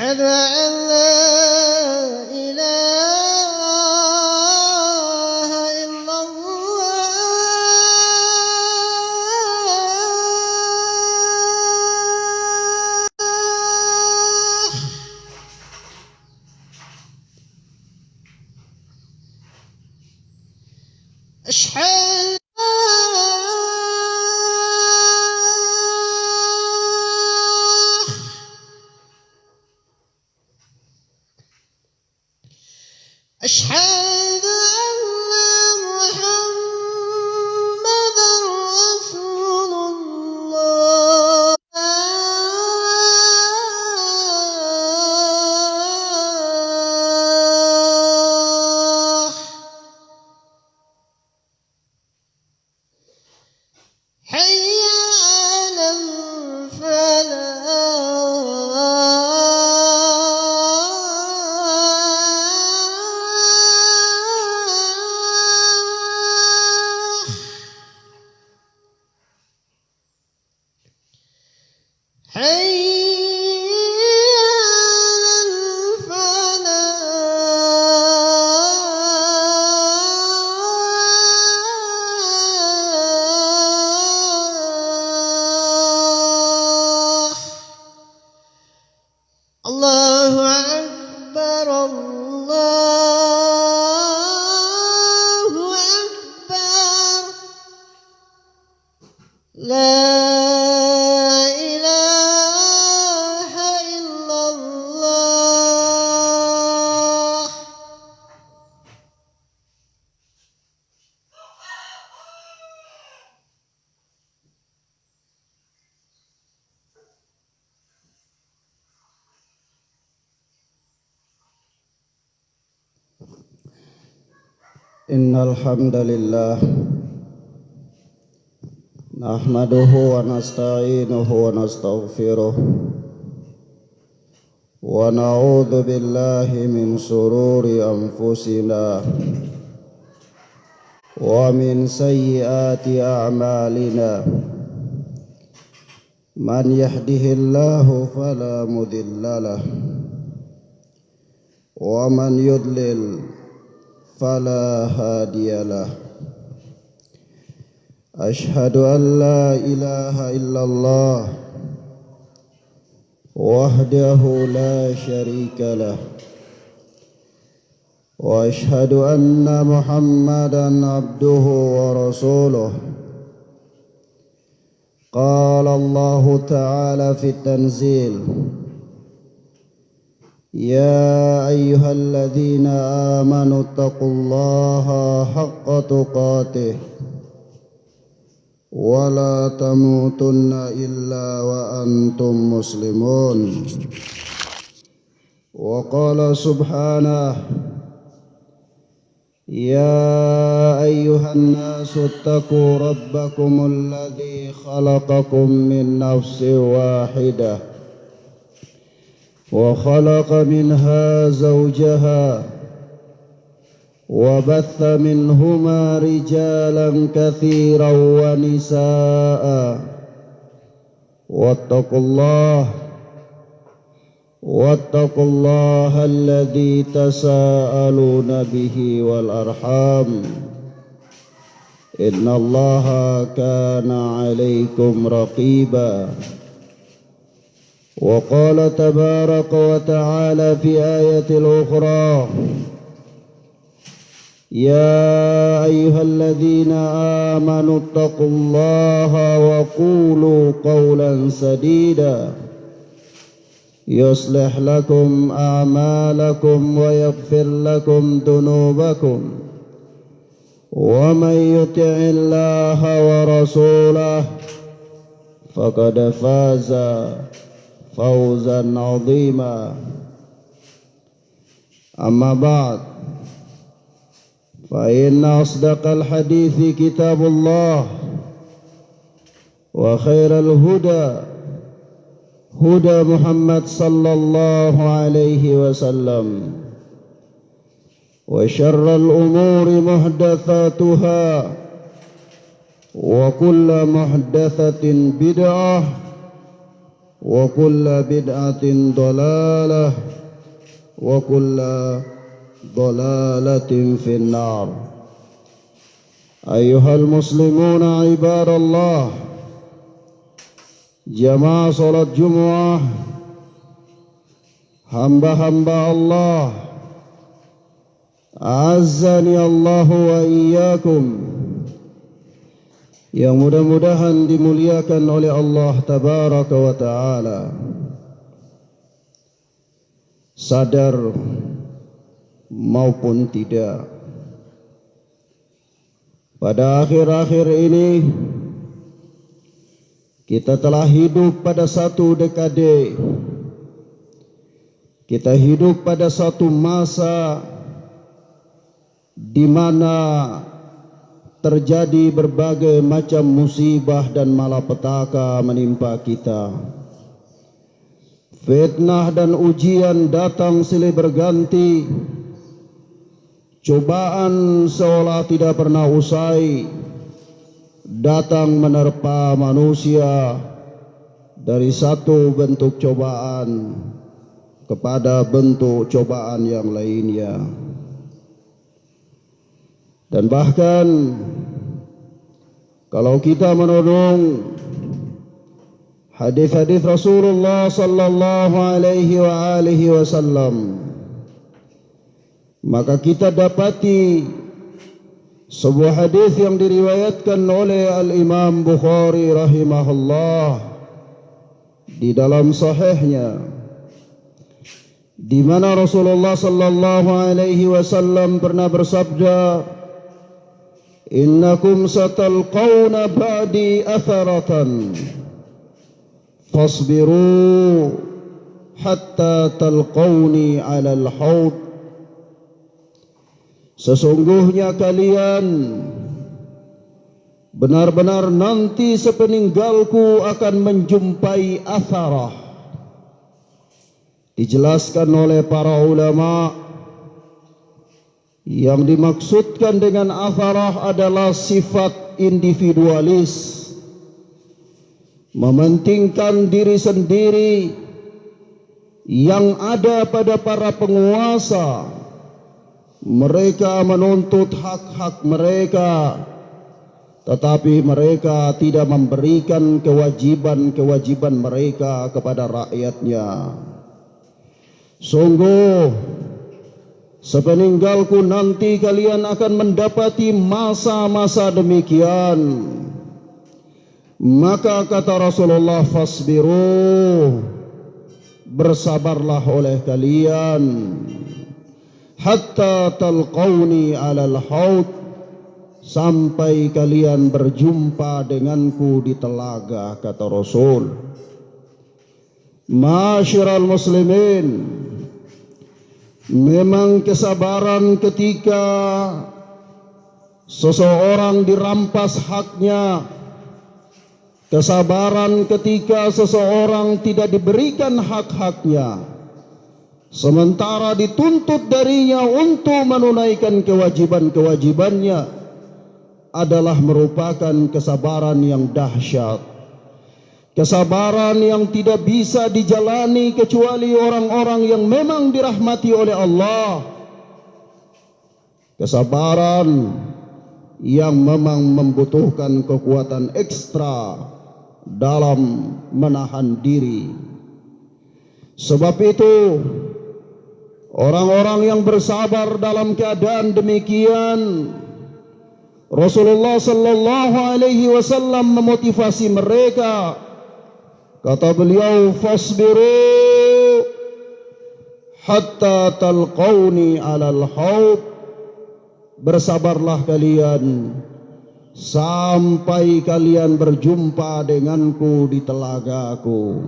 أشهد أن لا إله إلا الله. أشهد أشهد أن محمدًا رسول الله. حي على الفلاح. حي على الفلاح. الله أكبر الله أكبر. لا إله إلا الله. إن الحمد لله نحمده ونستعينه ونستغفره ونعوذ بالله من شرور أنفسنا ومن سيئات أعمالنا. من يهده الله فلا مضل له ومن يضلل فلا هادي له. أشهد أن لا إله إلا الله وحده لا شريك له وأشهد أن محمدًا عبده ورسوله. قال الله تعالى في التنزيل: يا أيها الذين آمنوا اتقوا الله حق تقاته ولا تموتن إلا وأنتم مسلمون. وقال سبحانه: يا أيها الناس اتقوا ربكم الذي خلقكم من نفس واحدة وخلق منها زوجها وبث منهما رجالا كثيرا ونساء. واتقوا الله الذي تساءلون به والأرحام إن الله كان عليكم رقيبا. وقال تبارك وتعالى في آية أخرى: يا أيها الذين آمنوا اتقوا الله وقولوا قولا سديدا يصلح لكم أعمالكم ويغفر لكم ذنوبكم ومن يطع الله ورسوله فقد فاز فوزا عظيما. أما بعد، فإن أصدق الحديث كتاب الله وخير الهدى هدى محمد صلى الله عليه وسلم وشر الأمور محدثاتها وكل محدثة بدعة وكل بدعة ضلالة وكل ضلالة في النار. أيها المسلمون عباد الله، jamaah salat Jumat, hamba-hamba Allah, Azzani Allah wa iyyakum, yang mudah-mudahan dimuliakan oleh Allah Tabaraka wa Ta'ala. Sadar maupun tidak, pada akhir-akhir ini kita telah hidup pada satu dekade. Kita hidup pada satu masa di mana terjadi berbagai macam musibah dan malapetaka menimpa kita. Fitnah dan ujian datang silih berganti. Cobaan seolah tidak pernah usai datang menerpa manusia dari satu bentuk cobaan kepada bentuk cobaan yang lainnya. Dan bahkan kalau kita menurung hadis-hadis Rasulullah sallallahu alaihi wasallam, maka kita dapati sebuah hadis yang diriwayatkan oleh Al-Imam Bukhari rahimahullah di dalam sahihnya, di mana Rasulullah sallallahu alaihi wasallam pernah bersabda, "Innakum satalqawna ba'di atharatan fasbiru hatta talqawni 'alal haud." Sesungguhnya kalian benar-benar nanti sepeninggalku akan menjumpai atharah. Dijelaskan oleh para ulama, yang dimaksudkan dengan atharah adalah sifat individualis, mementingkan diri sendiri yang ada pada para penguasa. Mereka menuntut hak-hak mereka, tetapi mereka tidak memberikan kewajiban-kewajiban mereka kepada rakyatnya. Sungguh, sepeninggalku nanti kalian akan mendapati masa-masa demikian. Maka kata Rasulullah, fasbiru, bersabarlah oleh kalian, hatta talqawni 'alal haud, sampai kalian berjumpa denganku di telaga, kata Rasul. Ma'asyiral muslimin, memang kesabaran ketika seseorang dirampas haknya, kesabaran ketika seseorang tidak diberikan hak-haknya, sementara dituntut darinya untuk menunaikan kewajiban-kewajibannya, adalah merupakan kesabaran yang dahsyat. Kesabaran yang tidak bisa dijalani kecuali orang-orang yang memang dirahmati oleh Allah. Kesabaran yang memang membutuhkan kekuatan ekstra dalam menahan diri. Sebab itu, orang-orang yang bersabar dalam keadaan demikian, Rasulullah sallallahu alaihi wasallam memotivasi mereka. Kata beliau, fasbiru hatta talqawni 'alal haud, bersabarlah kalian sampai kalian berjumpa denganku di telagaku.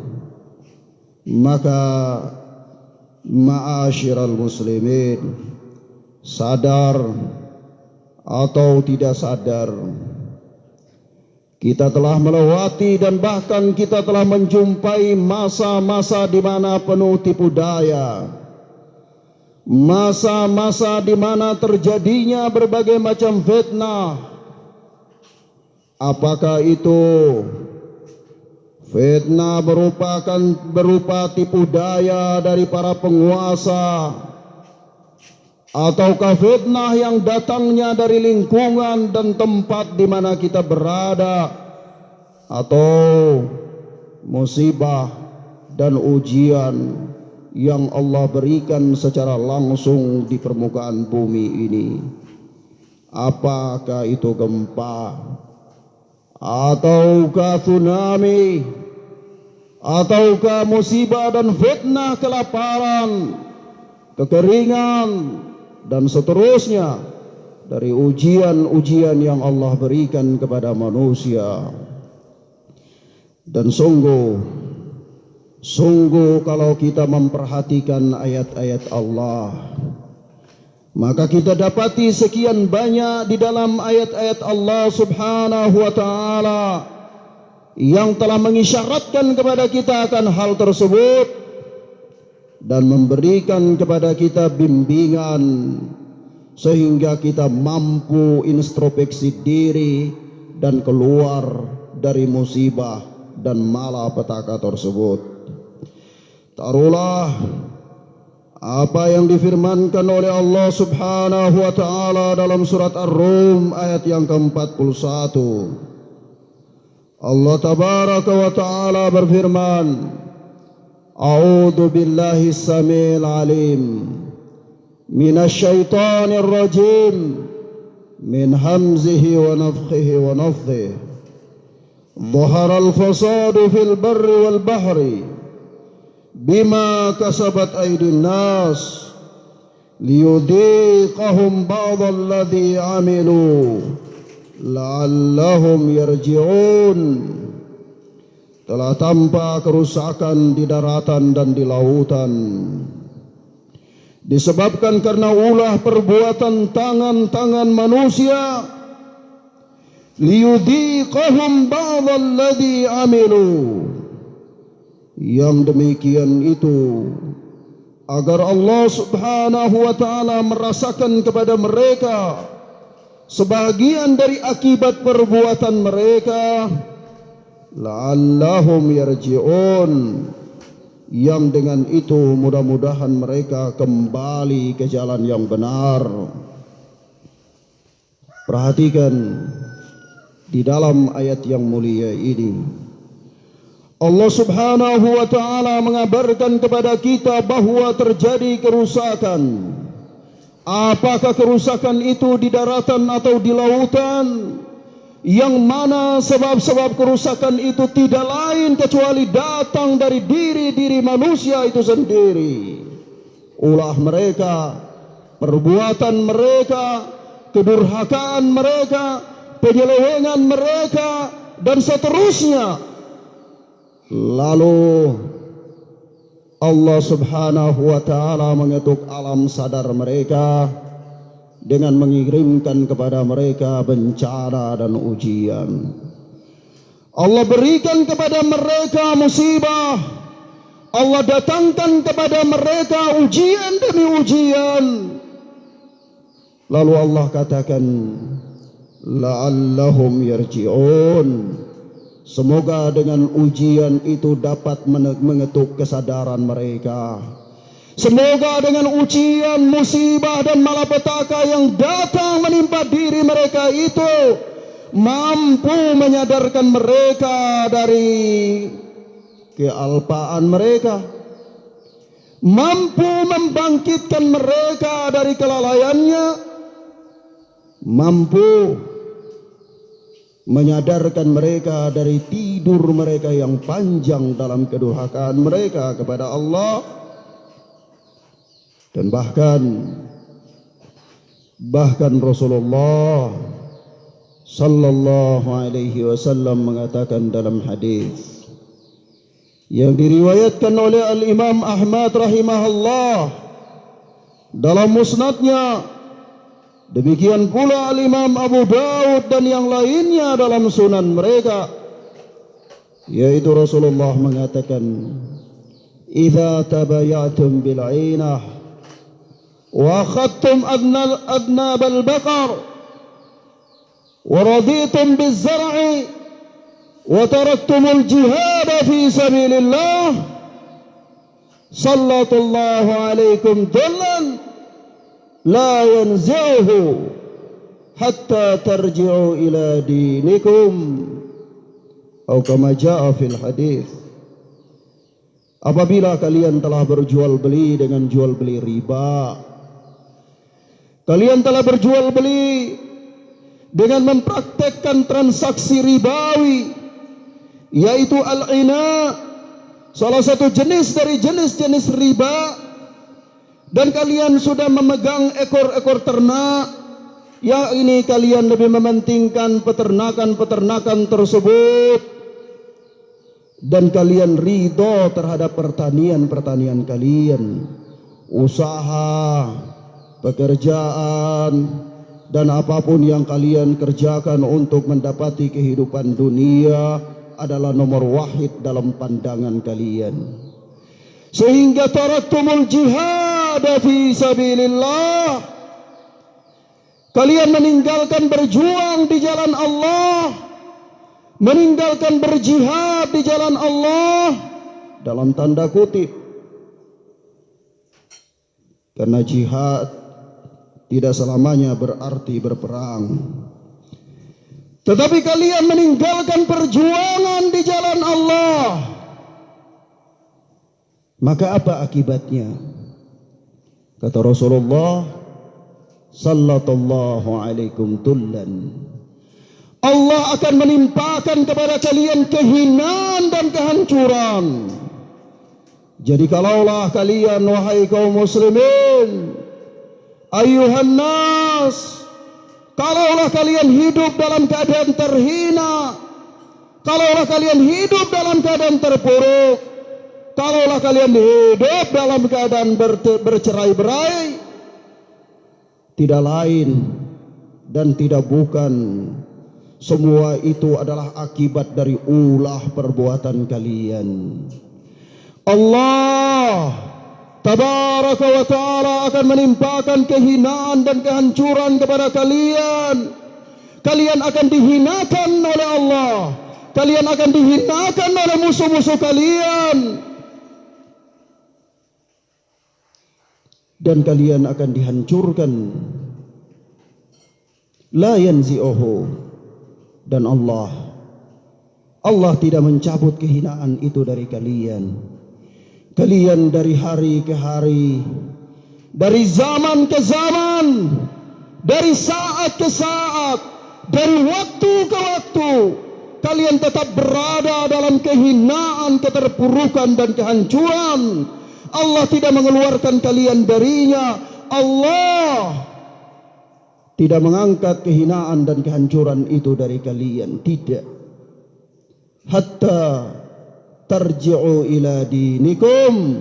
Maka ma'asyiral muslimin, sadar atau tidak sadar, kita telah melewati dan bahkan kita telah menjumpai masa-masa di mana penuh tipu daya, masa-masa di mana terjadinya berbagai macam fitnah. Apakah itu Fitnah berupa tipu daya dari para penguasa, ataukah fitnah yang datangnya dari lingkungan dan tempat di mana kita berada, atau musibah dan ujian yang Allah berikan secara langsung di permukaan bumi ini. Apakah itu gempa, ataukah tsunami, ataukah musibah dan fitnah kelaparan, kekeringan, dan seterusnya dari ujian-ujian yang Allah berikan kepada manusia. Dan sungguh kalau kita memperhatikan ayat-ayat Allah, maka kita dapati sekian banyak di dalam ayat-ayat Allah Subhanahu wa ta'ala yang telah mengisyaratkan kepada kita akan hal tersebut dan memberikan kepada kita bimbingan sehingga kita mampu introspeksi diri dan keluar dari musibah dan malapetaka tersebut. Taruhlah apa yang difirmankan oleh Allah Subhanahu wa ta'ala dalam surat Ar-Rum ayat yang ke-41. Allah tabaraka wa ta'ala berfirman, A'udzu billahi as-sami'il 'alim minasy syaithanir rajim min hamzihi wa nafthihi wa nafthihi. Dhahara al-fasadu fil barri wal bahri bima kasabat aydin nas liyudhiqahum ba'dha alladhi 'amilu la'allahum yarji'un. Telah tampak kerusakan di daratan dan di lautan disebabkan karena ulah perbuatan tangan-tangan manusia, liyudhiqahum ba'dha alladhi 'amilu, yang demikian itu agar Allah Subhanahu wa ta'ala merasakan kepada mereka sebahagian dari akibat perbuatan mereka, la'allahum yarji'un, yang dengan itu mudah-mudahan mereka kembali ke jalan yang benar. Perhatikan di dalam ayat yang mulia ini Allah Subhanahu wa ta'ala mengabarkan kepada kita bahwa terjadi kerusakan. Apakah kerusakan itu di daratan atau di lautan? Yang mana sebab-sebab kerusakan itu tidak lain kecuali datang dari diri-diri manusia itu sendiri. Ulah mereka, perbuatan mereka, kedurhakaan mereka, penyelewengan mereka, dan seterusnya. Lalu Allah Subhanahu wa ta'ala mengetuk alam sadar mereka dengan mengirimkan kepada mereka bencana dan ujian. Allah berikan kepada mereka musibah, Allah datangkan kepada mereka ujian demi ujian. Lalu Allah katakan, la'allahum yarji'un, semoga dengan ujian itu dapat mengetuk kesadaran mereka. Semoga dengan ujian, musibah dan malapetaka yang datang menimpa diri mereka itu mampu menyadarkan mereka dari kealpaan mereka, mampu membangkitkan mereka dari kelalaiannya, mampu menyadarkan mereka dari tidur mereka yang panjang dalam kedurhakaan mereka kepada Allah. Dan bahkan Rasulullah sallallahu alaihi wasallam mengatakan dalam hadis yang diriwayatkan oleh Al-Imam Ahmad rahimahullah dalam musnadnya, demikian pula Al-Imam Abu Daud dan yang lainnya dalam sunan mereka, yaitu Rasulullah mengatakan, idza tabayatum bil 'ainah wa akhadtum adnab al-baqar wa raditum biz-zar'i wa taraktumul jihad fi sabilillah sallallahu alaikum dhullan la yanzi'uhu hatta tarji'u ila dinikum atau kama jaa fil hadis. Apabila kalian telah berjual beli dengan jual beli riba, kalian telah berjual beli dengan mempraktekkan transaksi ribawi, yaitu al-ina, salah satu jenis dari jenis-jenis riba, dan kalian sudah memegang ekor-ekor ternak, ya ini kalian lebih mementingkan peternakan-peternakan tersebut, dan kalian ridho terhadap pertanian-pertanian kalian, usaha, pekerjaan, dan apapun yang kalian kerjakan untuk mendapati kehidupan dunia adalah nomor wahid dalam pandangan kalian. Sehingga taraktumul jihad fi sabilillah, kalian meninggalkan berjuang di jalan Allah, meninggalkan berjihad di jalan Allah, dalam tanda kutip, karena jihad tidak selamanya berarti berperang. Tetapi kalian meninggalkan perjuangan di jalan Allah, maka apa akibatnya? Kata Rasulullah sallallahu alaikum tullan, Allah akan menimpakan kepada kalian kehinaan dan kehancuran. Jadi kalaulah kalian, wahai kaum muslimin, ayuhan nas, kalaulah kalian hidup dalam keadaan terhina, kalaulah kalian hidup dalam keadaan terpuruk, kalaulah kalian hidup dalam keadaan bercerai-berai, tidak lain dan tidak bukan, semua itu adalah akibat dari ulah perbuatan kalian. Allah tabaraka wa ta'ala akan menimpakan kehinaan dan kehancuran kepada kalian. Kalian akan dihinakan oleh Allah, kalian akan dihinakan oleh musuh-musuh kalian, dan kalian akan dihancurkan. La yanzi'uhu, dan Allah tidak mencabut kehinaan itu dari kalian. Kalian dari hari ke hari, dari zaman ke zaman, dari saat ke saat, dari waktu ke waktu, kalian tetap berada dalam kehinaan, keterpurukan dan kehancuran. Allah tidak mengeluarkan kalian darinya. Allah tidak mengangkat kehinaan dan kehancuran itu dari kalian, tidak. Hatta tarji'u ila dinikum,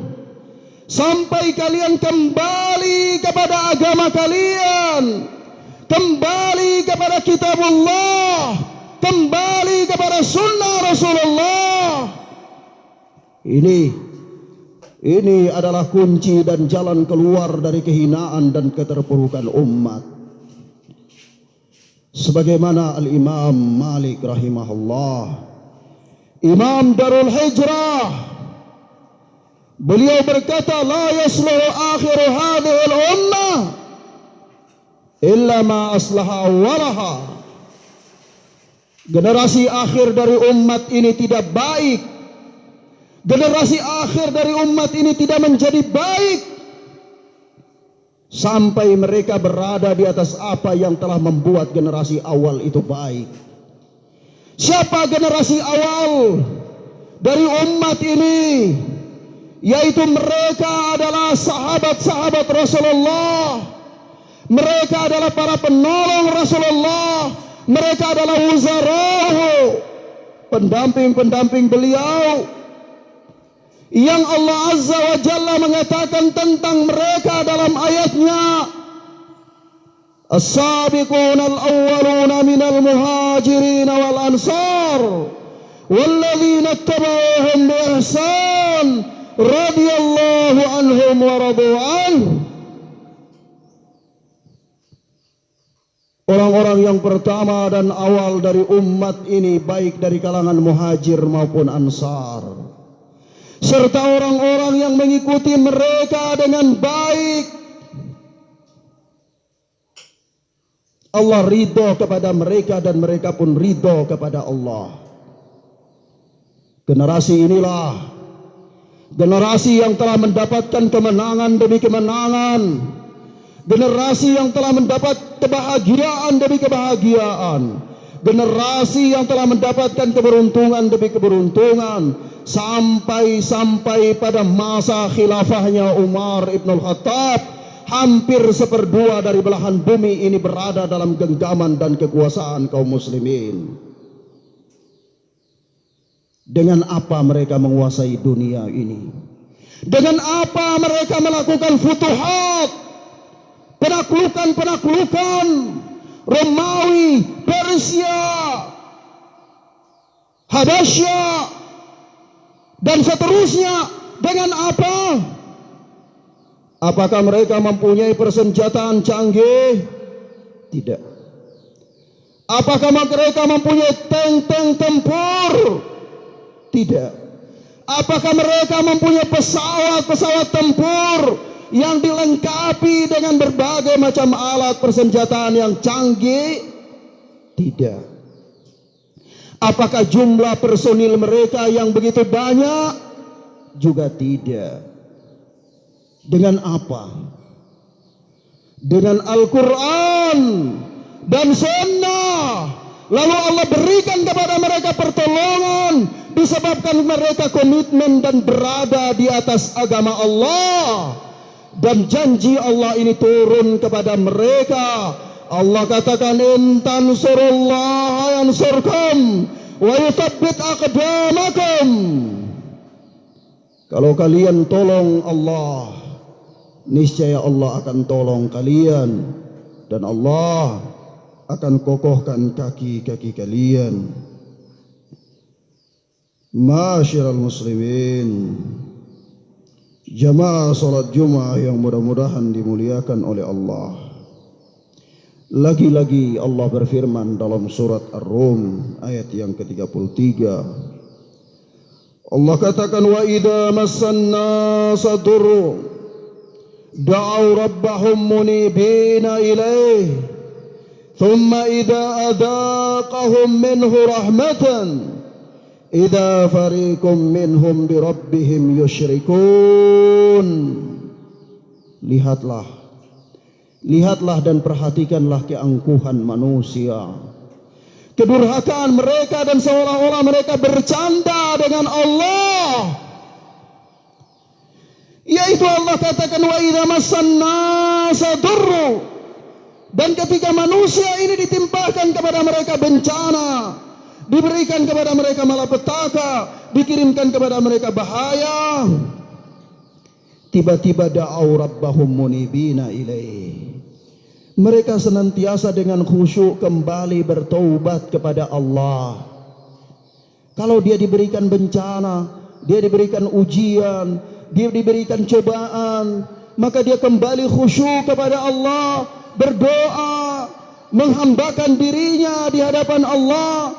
sampai kalian kembali kepada agama kalian, kembali kepada kitabullah, kembali kepada sunnah Rasulullah. Ini adalah kunci dan jalan keluar dari kehinaan dan keterpurukan umat. Sebagaimana Al-Imam Malik rahimahullah, Imam Darul Hijrah, beliau berkata, la yasluhu akhiru hadhihi al-ummah illa ma aslaha awwalaha. Generasi akhir dari umat ini tidak baik, generasi akhir dari umat ini tidak menjadi baik sampai mereka berada di atas apa yang telah membuat generasi awal itu baik. Siapa generasi awal dari umat ini? Yaitu mereka adalah sahabat-sahabat Rasulullah, mereka adalah para penolong Rasulullah, mereka adalah wuzarahu, pendamping-pendamping beliau, yang Allah Azza wa Jalla mengatakan tentang mereka dalam ayatnya, as-sabiquna al-awwaluna minal muhajirin wal ansar walladzina ittaba'uhum bi ihsan radhiyallahu anhum wa radu anhu. orang-orang yang pertama dan awal dari umat ini, baik dari kalangan muhajir maupun ansar, serta orang-orang yang mengikuti mereka dengan baik. Allah ridho kepada mereka dan mereka pun ridho kepada Allah. Generasi inilah generasi yang telah mendapatkan kemenangan demi kemenangan, generasi yang telah mendapat kebahagiaan demi kebahagiaan, generasi yang telah mendapatkan keberuntungan demi keberuntungan, sampai pada masa khilafahnya Umar ibn Khattab, hampir seperdua dari belahan bumi ini berada dalam genggaman dan kekuasaan kaum muslimin. Dengan apa mereka menguasai dunia ini? Dengan apa mereka melakukan futuhat, penaklukan Romawi, Persia, Habasya, dan seterusnya? Dengan apa? Apakah mereka mempunyai persenjataan canggih? Tidak. Apakah mereka mempunyai tank tempur? Tidak. Apakah mereka mempunyai pesawat tempur yang dilengkapi dengan berbagai macam alat persenjataan yang canggih? Tidak. Apakah jumlah personil mereka yang begitu banyak? Juga tidak. Dengan apa? Dengan Al-Quran dan Sunnah. Lalu Allah berikan kepada mereka pertolongan disebabkan mereka komitmen dan berada di atas agama Allah. Dan janji Allah ini turun kepada mereka. Allah katakan, in tansurullaha yansurkum wa yuthabbit aqdamakum. Kalau kalian tolong Allah, niscaya Allah akan tolong kalian, dan Allah akan kokohkan kaki-kaki kalian. Masyiral muslimin, jamaah salat Jumat yang mudah-mudahan dimuliakan oleh Allah. Lagi-lagi Allah berfirman dalam surat Ar-Rum ayat yang ke-33. Allah katakan, wa idza massan nasa durru da'u rabbahum munibina ilaih thumma idza adaqahum minhu rahmatan idza fariqum minhum bi rabbihim yusyrikun. Lihatlah dan perhatikanlah keangkuhan manusia, kedurhakaan mereka, dan seolah-olah mereka bercanda dengan Allah. Yaitu Allah katakan, wa idza massan nasa durru, dan ketika manusia ini ditimpakan kepada mereka bencana, diberikan kepada mereka malapetaka, dikirimkan kepada mereka bahaya, tiba-tiba da'au rabbahum munibina ilaih. Mereka senantiasa dengan khusyuk kembali bertaubat kepada Allah. Kalau dia diberikan bencana, dia diberikan ujian, dia diberikan cobaan, maka dia kembali khusyuk kepada Allah, berdoa, menghambakan dirinya di hadapan Allah,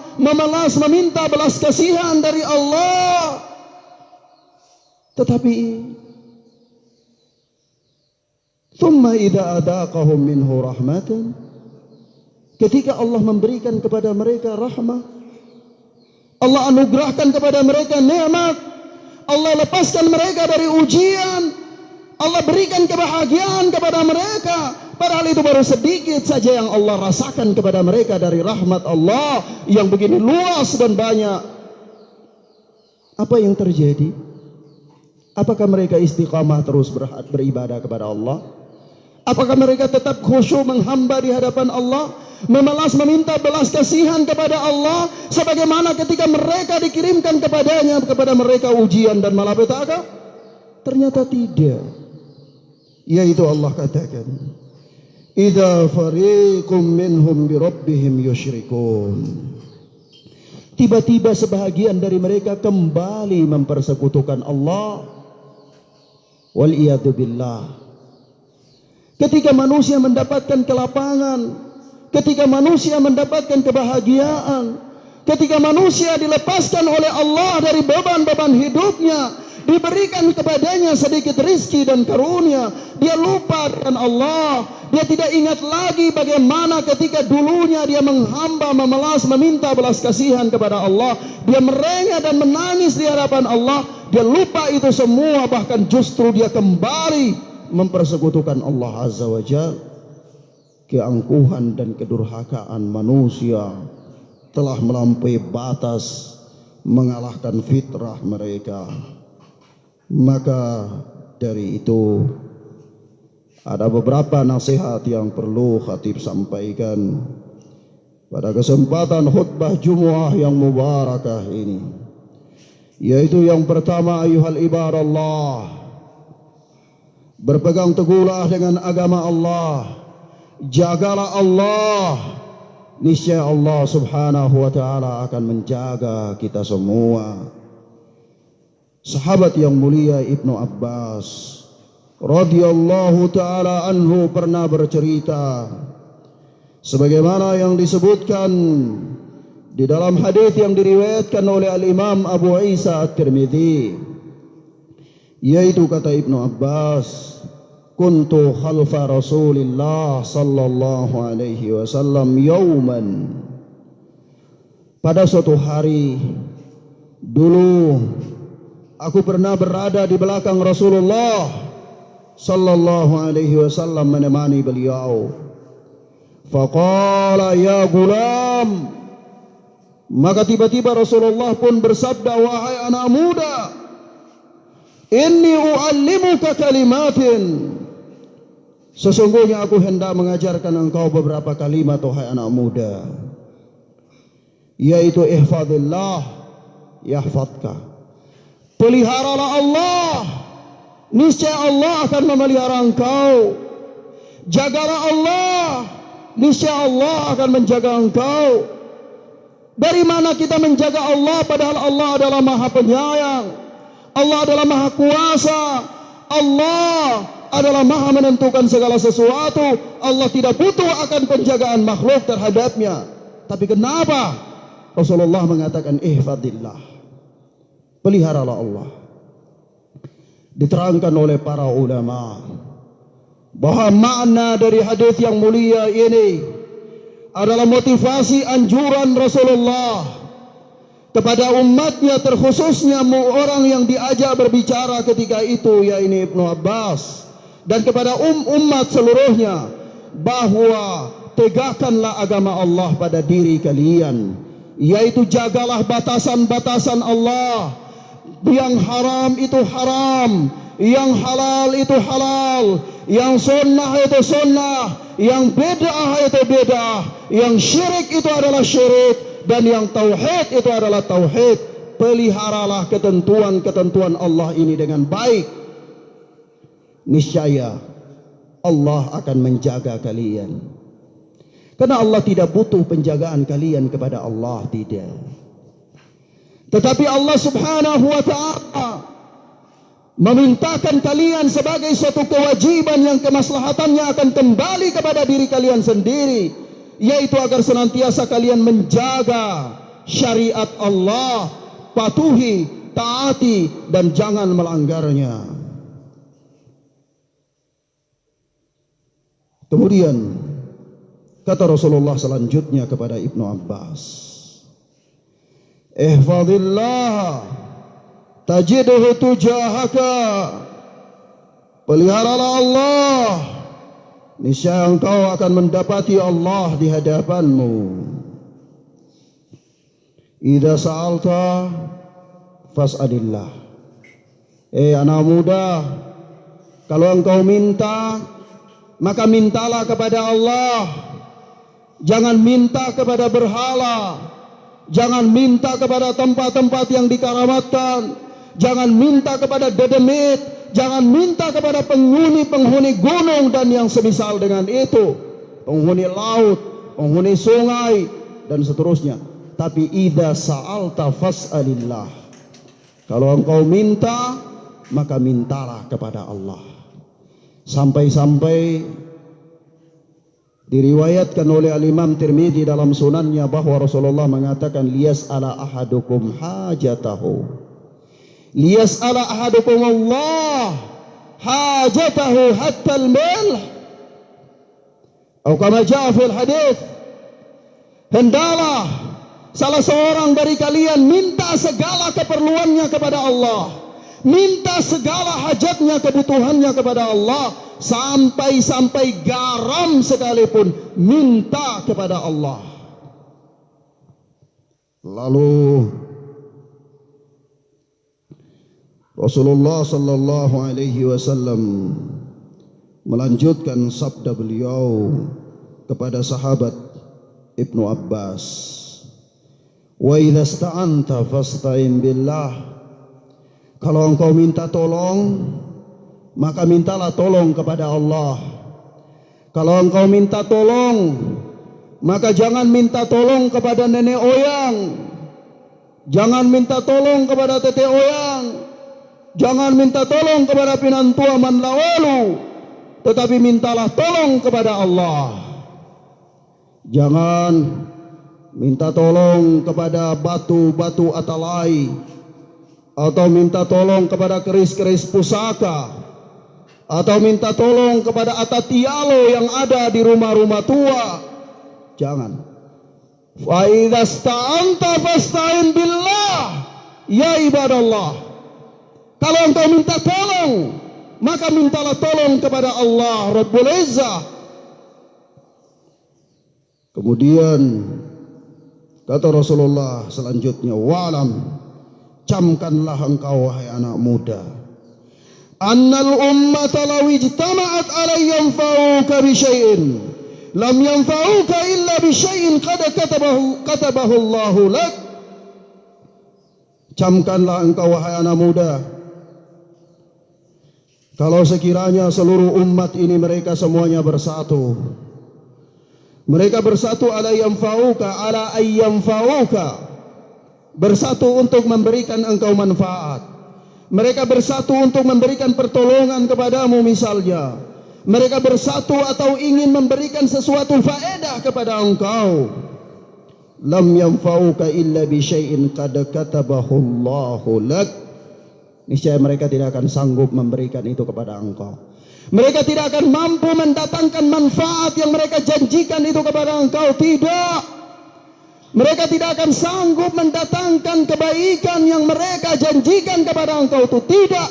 meminta belas kasihan dari Allah. Tetapi thumma idza adaqahum minhu rahmatan, ketika Allah memberikan kepada mereka rahmat, Allah anugerahkan kepada mereka nikmat, Allah lepaskan mereka dari ujian, Allah berikan kebahagiaan kepada mereka, padahal itu baru sedikit saja yang Allah rasakan kepada mereka dari rahmat Allah yang begini luas dan banyak. Apa yang terjadi? Apakah mereka istiqamah terus beribadah kepada Allah? Apakah mereka tetap khusyuk menghamba di hadapan Allah, meminta belas kasihan kepada Allah, sebagaimana ketika mereka dikirimkan kepada mereka ujian dan malapetaka? Ternyata tidak. Yaitu Allah katakan, idza fariqum minhum bi rabbihim yusyrikun. Tiba-tiba sebahagian dari mereka kembali mempersekutukan Allah. Wal iyadu billah. Ketika manusia mendapatkan kelapangan, ketika manusia mendapatkan kebahagiaan, ketika manusia dilepaskan oleh Allah dari beban-beban hidupnya, diberikan kepadanya sedikit rizki dan karunia, dia lupa dengan Allah. Dia tidak ingat lagi bagaimana ketika dulunya dia menghamba, memelas, meminta belas kasihan kepada Allah. Dia merengek dan menangis di hadapan Allah. Dia lupa itu semua, bahkan justru dia kembali mempersekutukan Allah Azza wa Jalla. Keangkuhan dan kedurhakaan manusia telah melampaui batas, mengalahkan fitrah mereka. Maka dari itu ada beberapa nasihat yang perlu khatib sampaikan pada kesempatan khutbah Jumu'ah yang mubarakah ini, yaitu yang pertama, ayuhal ibadallah, berpegang teguhlah dengan agama Allah, jagalah Allah, niscaya Allah subhanahu wa ta'ala akan menjaga kita semua. Sahabat yang mulia Ibnu Abbas radhiyallahu ta'ala anhu pernah bercerita, sebagaimana yang disebutkan di dalam hadis yang diriwayatkan oleh Al-Imam Abu Isa At-Tirmidzi, yaitu kata Ibnu Abbas, kuntu khalfa Rasulillah sallallahu alaihi wasallam yauman, pada suatu hari dulu aku pernah berada di belakang Rasulullah sallallahu alaihi wasallam, menemani beliau. Faqala ya gulam, maka tiba-tiba Rasulullah pun bersabda, wahai anak muda, inni uallimuka kalimatin, sesungguhnya aku hendak mengajarkan engkau beberapa kalimat, wahai anak muda, yaitu ihfadillah yahfadka, peliharalah Allah, niscaya Allah akan memelihara engkau. Jagalah Allah, niscaya Allah akan menjaga engkau. Dari mana kita menjaga Allah padahal Allah adalah Maha Penyayang, Allah adalah Maha Kuasa, Allah adalah Maha menentukan segala sesuatu. Allah tidak butuh akan penjagaan makhluk terhadapnya. Tapi kenapa Rasulullah mengatakan ihfadillah, peliharalah Allah? Diterangkan oleh para ulama bahwa makna dari hadis yang mulia ini adalah motivasi anjuran Rasulullah kepada umatnya, terkhususnya orang yang diajak berbicara ketika itu, yaitu Ibnu Abbas, dan kepada umat seluruhnya, bahwa tegakkanlah agama Allah pada diri kalian, yaitu jagalah batasan-batasan Allah. Yang haram itu haram, yang halal itu halal, yang sunnah itu sunnah, yang bid'ah itu bid'ah, yang syirik itu adalah syirik, dan yang tauhid itu adalah tauhid. Peliharalah ketentuan-ketentuan Allah ini dengan baik, niscaya Allah akan menjaga kalian. Karena Allah tidak butuh penjagaan kalian kepada Allah, tidak. Tetapi Allah subhanahu wa ta'ala memintakan kalian sebagai suatu kewajiban yang kemaslahatannya akan kembali kepada diri kalian sendiri, yaitu agar senantiasa kalian menjaga syariat Allah, patuhi, taati, dan jangan melanggarnya. Kemudian kata Rasulullah selanjutnya kepada Ibnu Abbas, ihfadillah tajidhu tujahaka, peliharalah Allah, niscaya engkau akan mendapati Allah di hadapanmu. Idza sa'alta fas'alillah, anak muda, kalau engkau minta, maka mintalah kepada Allah. Jangan minta kepada berhala, jangan minta kepada tempat-tempat yang dikeramatkan, jangan minta kepada dedemit, jangan minta kepada penghuni-penghuni gunung dan yang semisal dengan itu, penghuni laut, penghuni sungai, dan seterusnya. Tapi idza sa'alta fas'alillah, kalau engkau minta, maka mintalah kepada Allah. Sampai-sampai Diriwayatkan oleh Al-Imam Tirmidzi dalam sunannya bahwa Rasulullah mengatakan liyas'ala ahadukum hajatahu. Liyas'ala ahadukum Allah hajatahu hatta al-milh. Atau kama jaa fil hadis, hendaklah salah seorang dari kalian minta segala keperluannya kepada Allah, minta segala hajatnya, kebutuhannya kepada Allah, sampai-sampai garam sekalipun minta kepada Allah. Lalu Rasulullah sallallahu alaihi wasallam melanjutkan sabda beliau kepada sahabat Ibnu Abbas, wa idza sta'anta fasta'in billah. Kalau engkau minta tolong, maka mintalah tolong kepada Allah. Kalau engkau minta tolong, maka jangan minta tolong kepada nenek oyang, jangan minta tolong kepada tete oyang, jangan minta tolong kepada pinantua manlawalu, tetapi mintalah tolong kepada Allah. Jangan minta tolong kepada batu-batu atalai, atau minta tolong kepada keris-keris pusaka, atau minta tolong kepada atatialo yang ada di rumah-rumah tua. Jangan. Fa idza sta'anta fasta'in billah ya ibadallah. Kalau engkau minta tolong, maka mintalah tolong kepada Allah Rabbul Izzah. Kemudian kata Rasulullah selanjutnya, wa'lam, camkanlah engkau wahai anak muda, annal ummata law ijtama'at ala yanfa'uka bi syai'in lam yanfa'uka illa bi syai'in qad katabahu Allahu lak. Camkanlah engkau wahai anak muda, kalau sekiranya seluruh umat ini mereka semuanya bersatu, mereka bersatu ala ayyamfa'uka, bersatu untuk memberikan engkau manfaat. Mereka bersatu untuk memberikan pertolongan kepadamu misalnya. Mereka bersatu atau ingin memberikan sesuatu faedah kepada engkau. Lam yanfa'uka illa bi syai'in qad katabahu Allahu lak. Niscaya mereka tidak akan sanggup memberikan itu kepada engkau. Mereka tidak akan mampu mendatangkan manfaat yang mereka janjikan itu kepada engkau. Tidak. Mereka tidak akan sanggup mendatangkan kebaikan yang mereka janjikan kepada engkau itu. Tidak.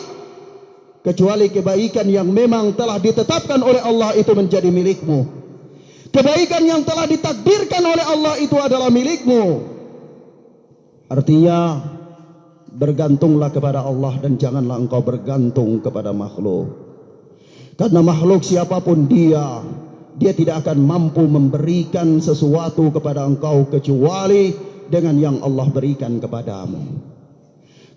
Kecuali kebaikan yang memang telah ditetapkan oleh Allah itu menjadi milikmu. Kebaikan yang telah ditakdirkan oleh Allah itu adalah milikmu. Artinya, bergantunglah kepada Allah dan janganlah engkau bergantung kepada makhluk. Karena makhluk siapapun dia tidak akan mampu memberikan sesuatu kepada engkau kecuali dengan yang Allah berikan kepadamu.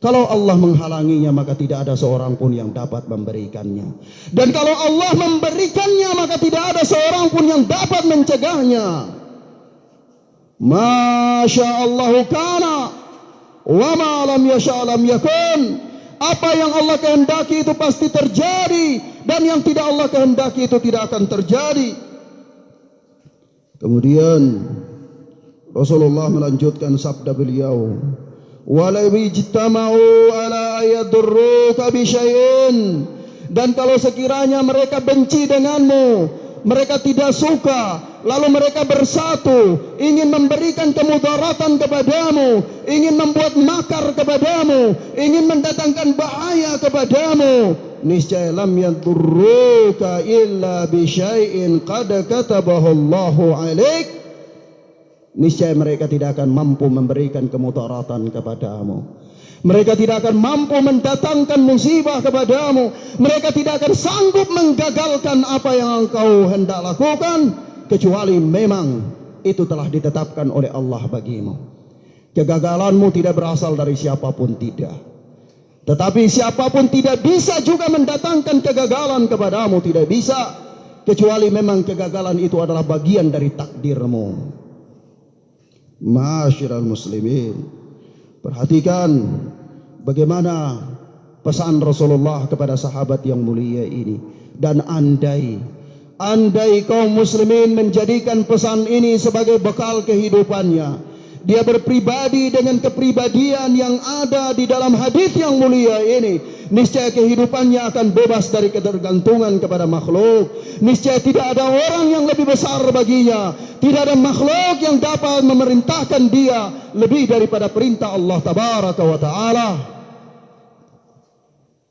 Kalau Allah menghalanginya, maka tidak ada seorang pun yang dapat memberikannya. Dan kalau Allah memberikannya, maka tidak ada seorang pun yang dapat mencegahnya. Masya Allah kana, wa ma lam yasha lam yakun. Apa yang Allah kehendaki itu pasti terjadi, dan yang tidak Allah kehendaki itu tidak akan terjadi. Kemudian Rasulullah melanjutkan sabda beliau, wala ijtama'u ala ayadurruka bi syai'in. Dan kalau sekiranya mereka benci denganmu, mereka tidak suka, lalu mereka bersatu ingin memberikan kemudaratan kepadamu, ingin membuat makar kepadamu, ingin mendatangkan bahaya kepadamu, niscaya lam yadurruka illa bi syai'in qad katabahu Allahu alaik. Niscaya mereka tidak akan mampu memberikan kemudaratan kepadamu. Mereka tidak akan mampu mendatangkan musibah kepadamu. Mereka tidak akan sanggup menggagalkan apa yang engkau hendak lakukan, kecuali memang itu telah ditetapkan oleh Allah bagimu. Kegagalanmu tidak berasal dari siapapun, tidak. Tetapi siapapun tidak bisa juga mendatangkan kegagalan kepadamu, tidak bisa. Kecuali memang kegagalan itu adalah bagian dari takdirmu. Ma'asyiral muslimin, perhatikan bagaimana pesan Rasulullah kepada sahabat yang mulia ini. Dan andai andai kaum muslimin menjadikan pesan ini sebagai bekal kehidupannya, dia berpribadi dengan kepribadian yang ada di dalam hadis yang mulia ini, niscaya kehidupannya akan bebas dari ketergantungan kepada makhluk. Niscaya tidak ada orang yang lebih besar baginya, tidak ada makhluk yang dapat memerintahkan dia lebih daripada perintah Allah tabaraka wa ta'ala.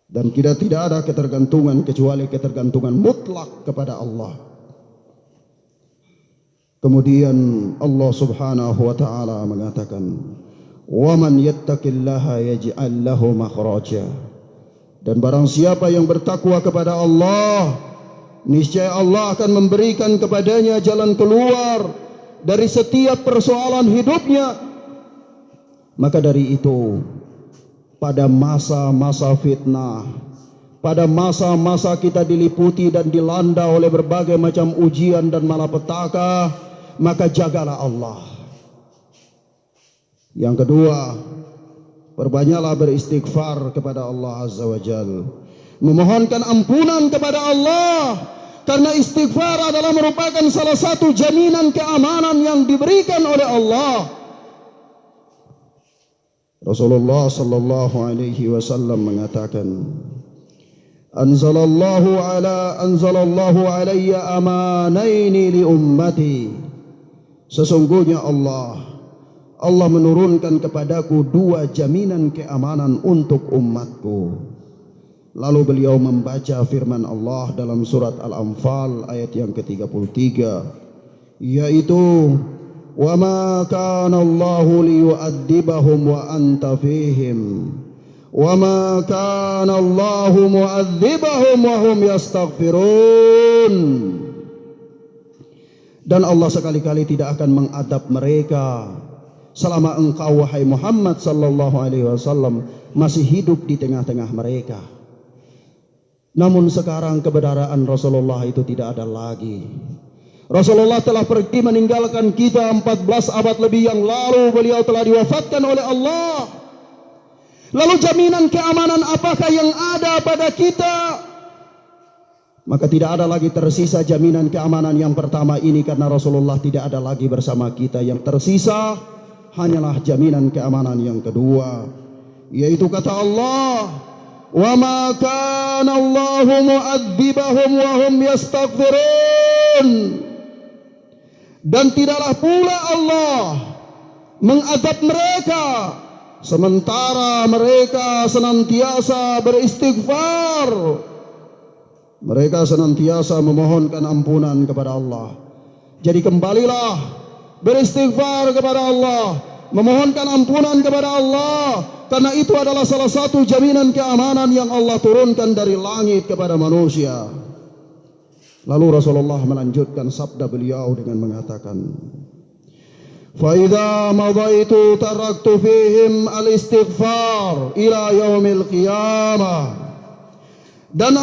Dan kita tidak ada ketergantungan kecuali ketergantungan mutlak kepada Allah. Kemudian Allah subhanahu wa ta'ala mengatakan, وَمَنْ يَتَّقِ اللَّهَ يَجْعَلْ لَهُ مَخْرَجًا. Dan barang siapa yang bertakwa kepada Allah, niscaya Allah akan memberikan kepadanya jalan keluar dari setiap persoalan hidupnya. Maka dari itu, pada masa-masa fitnah, pada masa-masa kita diliputi dan dilanda oleh berbagai macam ujian dan malapetaka, maka jagalah Allah. Yang kedua, perbanyaklah beristighfar kepada Allah Azza wa Jal, memohonkan ampunan kepada Allah, karena istighfar adalah merupakan salah satu jaminan keamanan yang diberikan oleh Allah. Rasulullah sallallahu alaihi wasallam mengatakan, Anzalallahu alayya amanaini li ummati. Sesungguhnya Allah menurunkan kepadaku dua jaminan keamanan untuk umatku. Lalu beliau membaca firman Allah dalam surat Al-Anfal ayat yang ke-33, yaitu wa ma kana Allahu liyu'adzibahum wa anta fihim wa ma kana Allahu mu'adzibahum wa hum yastaghfirun. Dan Allah sekali-kali tidak akan mengadab mereka selama engkau wahai Muhammad sallallahu alaihi wasallam masih hidup di tengah-tengah mereka. Namun sekarang kebenaran Rasulullah itu tidak ada lagi. Rasulullah telah pergi meninggalkan kita 14 abad lebih yang lalu. Beliau telah diwafatkan oleh Allah. Lalu jaminan keamanan apakah yang ada pada kita? Maka tidak ada lagi tersisa jaminan keamanan yang pertama ini, karena Rasulullah tidak ada lagi bersama kita. Yang tersisa hanyalah jaminan keamanan yang kedua, yaitu kata Allah, wa ma kana Allahu mu'adzibahum wa hum yastaghfirun. Dan tidaklah pula Allah mengadab mereka sementara mereka senantiasa beristighfar. Mereka senantiasa memohonkan ampunan kepada Allah. Jadi kembalilah beristighfar kepada Allah, memohonkan ampunan kepada Allah, karena itu adalah salah satu jaminan keamanan yang Allah turunkan dari langit kepada manusia. Lalu Rasulullah melanjutkan sabda beliau dengan mengatakan, فَإِذَا مَضَيْتُ تَرَكْتُ فِيهِمْ الْإِسْتِغْفَارِ إِلَى يَوْمِ الْقِيَامَةِ. Dan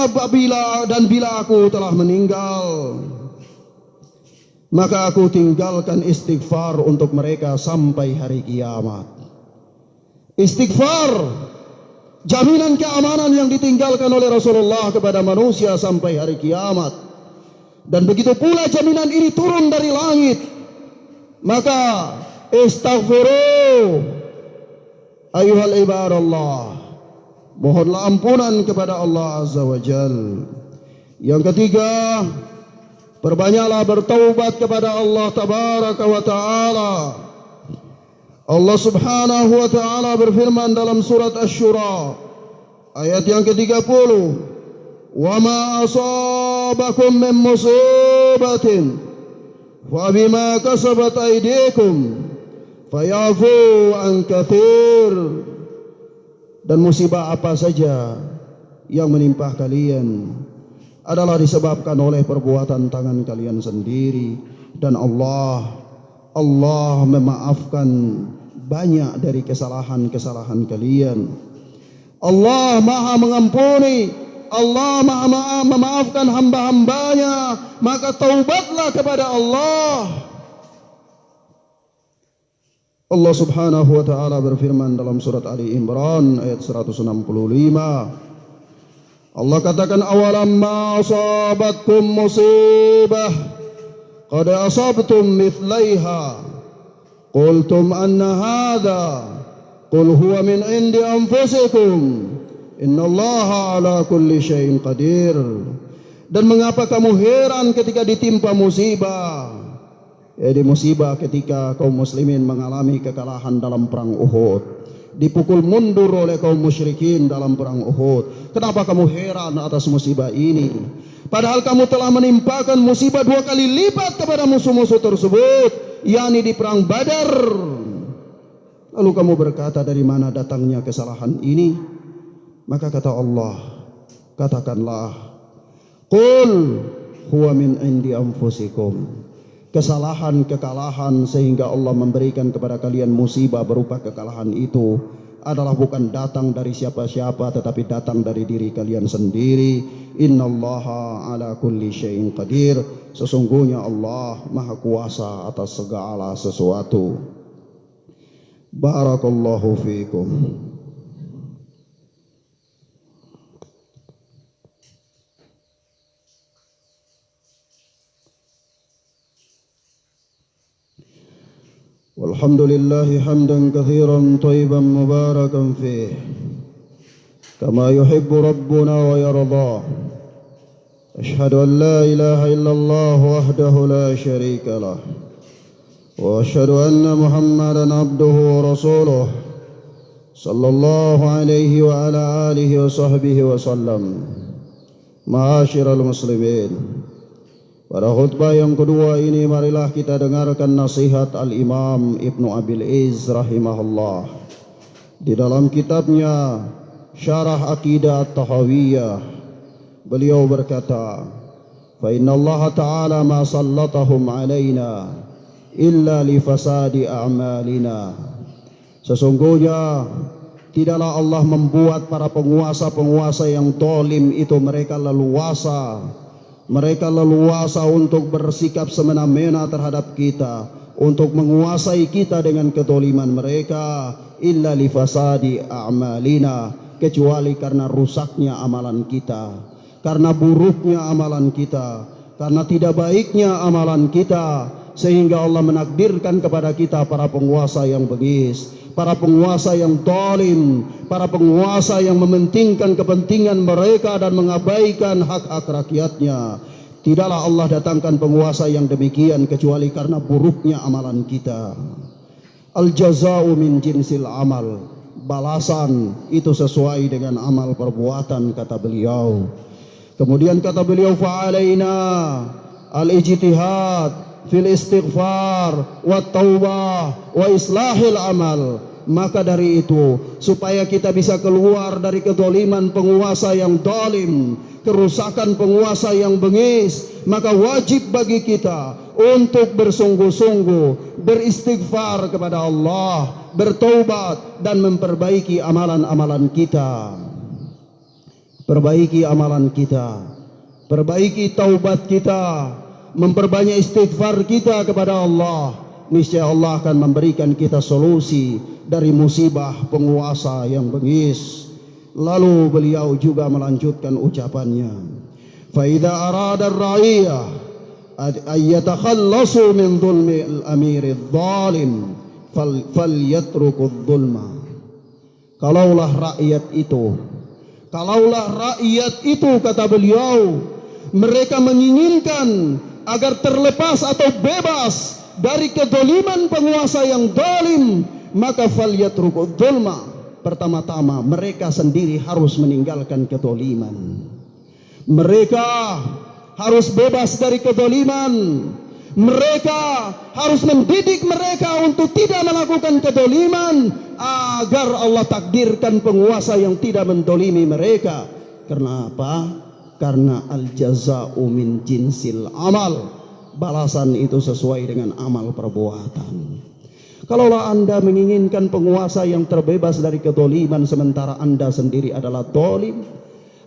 bila aku telah meninggal, maka aku tinggalkan istighfar untuk mereka sampai hari kiamat. Istighfar, jaminan keamanan yang ditinggalkan oleh Rasulullah kepada manusia sampai hari kiamat. Dan begitu pula jaminan ini turun dari langit. Maka istaghfiru ayuhal ibadallah, mohonlah ampunan kepada Allah Azza wa Jal. Yang ketiga, perbanyaklah bertaubat kepada Allah Tabaraka wa Ta'ala. Allah Subhanahu wa Ta'ala berfirman dalam surat Asy-Syura ayat yang ke-30, wa ma asabakum min musibatin wa bima kasabat aydikum fayafu an katsir. Dan musibah apa saja yang menimpa kalian adalah disebabkan oleh perbuatan tangan kalian sendiri, dan Allah memaafkan banyak dari kesalahan-kesalahan kalian. Allah Maha mengampuni, Allah Maha memaafkan hamba-hambanya, maka taubatlah kepada Allah. Allah Subhanahu wa Ta'ala berfirman dalam surat Ali Imran ayat 165, Allah katakan awalamma asabatkum musibah qad asabtum mithlaiha qultum anna hadha qul huwa min indi anfusikum innallaha ala kulli syai'in qadir. Dan mengapa kamu heran ketika ditimpa musibah? Di musibah ketika kaum muslimin mengalami kekalahan dalam perang Uhud, dipukul mundur oleh kaum musyrikin dalam perang Uhud. Kenapa kamu heran atas musibah ini? Padahal kamu telah menimpakan musibah 2 kali lipat kepada musuh-musuh tersebut, yakni di perang Badar. Lalu kamu berkata, dari mana datangnya kesalahan ini? Maka kata Allah, katakanlah, qul huwa min indi anfusikum. Kesalahan, kekalahan sehingga Allah memberikan kepada kalian musibah berupa kekalahan itu adalah bukan datang dari siapa-siapa, tetapi datang dari diri kalian sendiri. Innallaha ala kulli syai'in qadir. Sesungguhnya Allah maha kuasa atas segala sesuatu. Barakallahu fiikum. Walhamdulillahi hamdan katsiran thayyiban mubarakan fih kama yuhibbu rabbuna wa yarda. Ashhadu an la ilaha illallah wahdahu la syarika lah wa ashhadu anna Muhammadan abduhu wa rasuluh sallallahu alaihi wa ala alihi wa sahbihi wa sallam. Ma'asyiral muslimin, pada khutbah yang kedua ini marilah kita dengarkan nasihat Al-Imam Ibnu Abil Izz rahimahullah. Di dalam kitabnya Syarah Aqidah At-Tahawiyah, beliau berkata, "Fa inna Allah Ta'ala ma sallatahum alaina illa li fasadi a'malina." Sesungguhnya tidaklah Allah membuat para penguasa-penguasa yang zalim itu mereka leluasa. Mereka leluasa untuk bersikap semena-mena terhadap kita, untuk menguasai kita dengan kezaliman mereka, illa li fasadi a'malina, kecuali karena rusaknya amalan kita, karena buruknya amalan kita, karena tidak baiknya amalan kita, sehingga Allah menakdirkan kepada kita para penguasa yang bengis, para penguasa yang zalim, para penguasa yang mementingkan kepentingan mereka dan mengabaikan hak-hak rakyatnya. Tidaklah Allah datangkan penguasa yang demikian kecuali karena buruknya amalan kita. Al-jaza'u min jinsil amal. Balasan itu sesuai dengan amal perbuatan, kata beliau. Kemudian kata beliau, fa'alaina al-ijtihad fil istighfar wa taubah wa islahil amal. Maka dari itu, supaya kita bisa keluar dari kezaliman penguasa yang zalim, kerusakan penguasa yang bengis, maka wajib bagi kita untuk bersungguh-sungguh beristighfar kepada Allah, bertaubat dan memperbaiki amalan-amalan kita. Perbaiki amalan kita, perbaiki taubat kita, memperbanyak istighfar kita kepada Allah. Niscaya Allah akan memberikan kita solusi dari musibah penguasa yang bengis. Lalu beliau juga melanjutkan ucapannya, fa idza arada ar-ra'iyah ay yatakhallasu min dhulmi al-amir adh-dhalim falyatruku adh-dhulma. Kalaulah rakyat itu kata beliau, mereka menginginkan agar terlepas atau bebas dari kezaliman penguasa yang zalim, maka falyatruku dzulma. Pertama-tama mereka sendiri harus meninggalkan kezaliman. Mereka harus bebas dari kezaliman. Mereka harus mendidik mereka untuk tidak melakukan kezaliman, agar Allah takdirkan penguasa yang tidak mendolimi mereka. Karena apa? Karena al-jaza'u min jinsil amal. Balasan itu sesuai dengan amal perbuatan. Kalaulah Anda menginginkan penguasa yang terbebas dari kezaliman sementara Anda sendiri adalah zalim,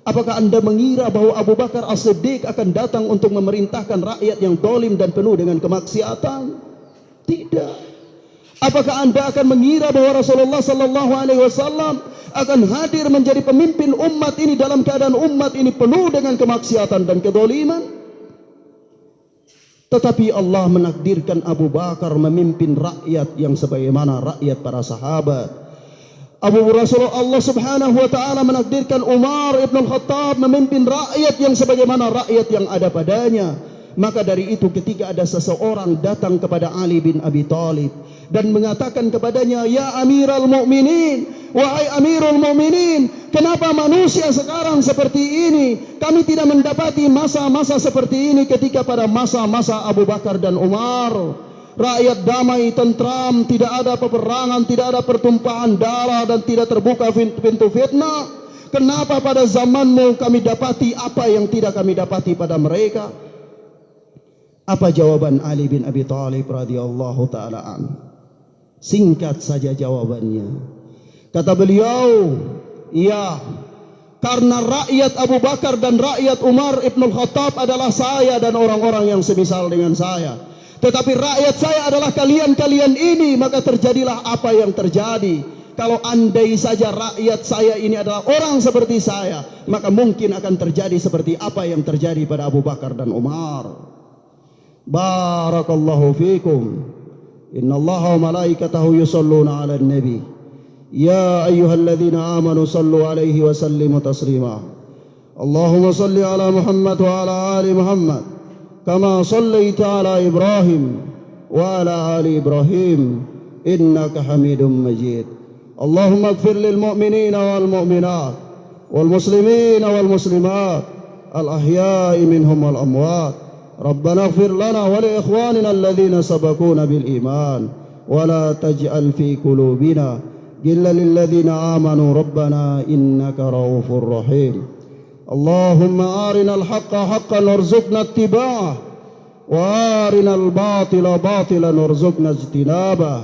apakah Anda mengira bahwa Abu Bakar As-Siddiq akan datang untuk memerintahkan rakyat yang zalim dan penuh dengan kemaksiatan? Tidak. Apakah Anda akan mengira bahwa Rasulullah sallallahu alaihi wasallam akan hadir menjadi pemimpin umat ini dalam keadaan umat ini penuh dengan kemaksiatan dan kezaliman? Tetapi Allah menakdirkan Abu Bakar memimpin rakyat yang sebagaimana rakyat para sahabat. Allah subhanahu wa ta'ala menakdirkan Umar ibn al-Khattab memimpin rakyat yang sebagaimana rakyat yang ada padanya. Maka dari itu ketika ada seseorang datang kepada Ali bin Abi Thalib dan mengatakan kepadanya, "Ya Amiral Mukminin, wahai Amirul Mukminin, kenapa manusia sekarang seperti ini? Kami tidak mendapati masa-masa seperti ini ketika pada masa-masa Abu Bakar dan Umar. Rakyat damai, tentram, tidak ada peperangan, tidak ada pertumpahan darah dan tidak terbuka pintu fitnah. Kenapa pada zamanmu kami dapati apa yang tidak kami dapati pada mereka?" Apa jawaban Ali bin Abi Thalib radhiyallahu taala an? Singkat saja jawabannya. Kata beliau, "Ya, karena rakyat Abu Bakar dan rakyat Umar ibn al-Khattab adalah saya dan orang-orang yang semisal dengan saya. Tetapi rakyat saya adalah kalian-kalian ini, maka terjadilah apa yang terjadi. Kalau andai saja rakyat saya ini adalah orang seperti saya, maka mungkin akan terjadi seperti apa yang terjadi pada Abu Bakar dan Umar." Barakallahu fikum. Innallaha wa malaikatahu yusalluna 'alan nabi. Ya ayyuhalladzina amanu sallu 'alaihi wa sallimu taslima. Allahumma salli 'ala Muhammad wa 'ala ali Muhammad kama sallaita 'ala Ibrahim wa 'ala ali Ibrahim innaka Hamidum Majid. Allahumma ighfir lil mu'minina wal mu'minat wal muslimina wal muslimat al ahya'i minhum wal amwat. ربنا اغفر لنا ولإخواننا الذين سبقونا بالإيمان ولا تجعل في قلوبنا غلا للذين آمنوا ربنا إنك رؤوف رحيم. اللهم أرنا الحق حقا وارزقنا اتباعه وأرنا الباطل باطلا وارزقنا اجتنابه.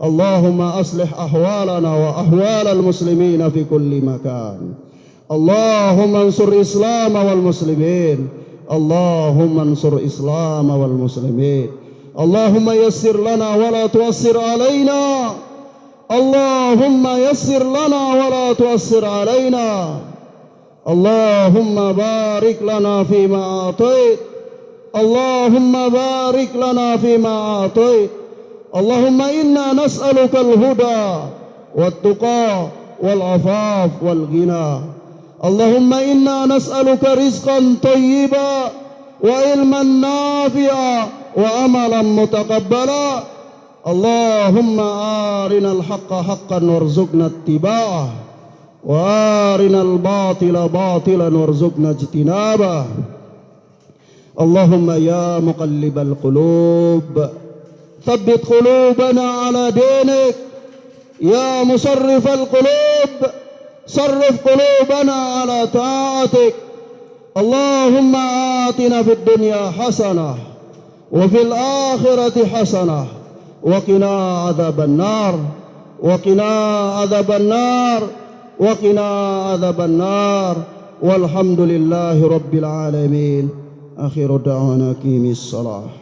اللهم أصلح أحوالنا وأحوال المسلمين في كل مكان. اللهم انصر الإسلام والمسلمين. اللهم انصر الإسلام والمسلمين. اللهم يسر لنا ولا تعسر علينا. اللهم يسر لنا ولا تعسر علينا. اللهم بارك لنا فيما أعطيت. اللهم بارك لنا فيما أعطيت. اللهم إنا نسألك الهدى والتقى والعفاف والغنى. اللهم إنا نسألك رزقا طيبا وعلما نافعا وعملا متقبلا. اللهم أرنا الحق حقا وارزقنا اتباعه وأرنا الباطل باطلا وارزقنا اجتنابه. اللهم يا مقلب القلوب ثبت قلوبنا على دينك. يا مصرف القلوب صرف قلوبنا على طاعتك. اللهم آتنا في الدنيا حسنة وفي الآخرة حسنة وقنا عذاب النار وقنا عذاب النار وقنا عذاب النار والحمد لله رب العالمين. آخر دعوانا قيم الصلاة.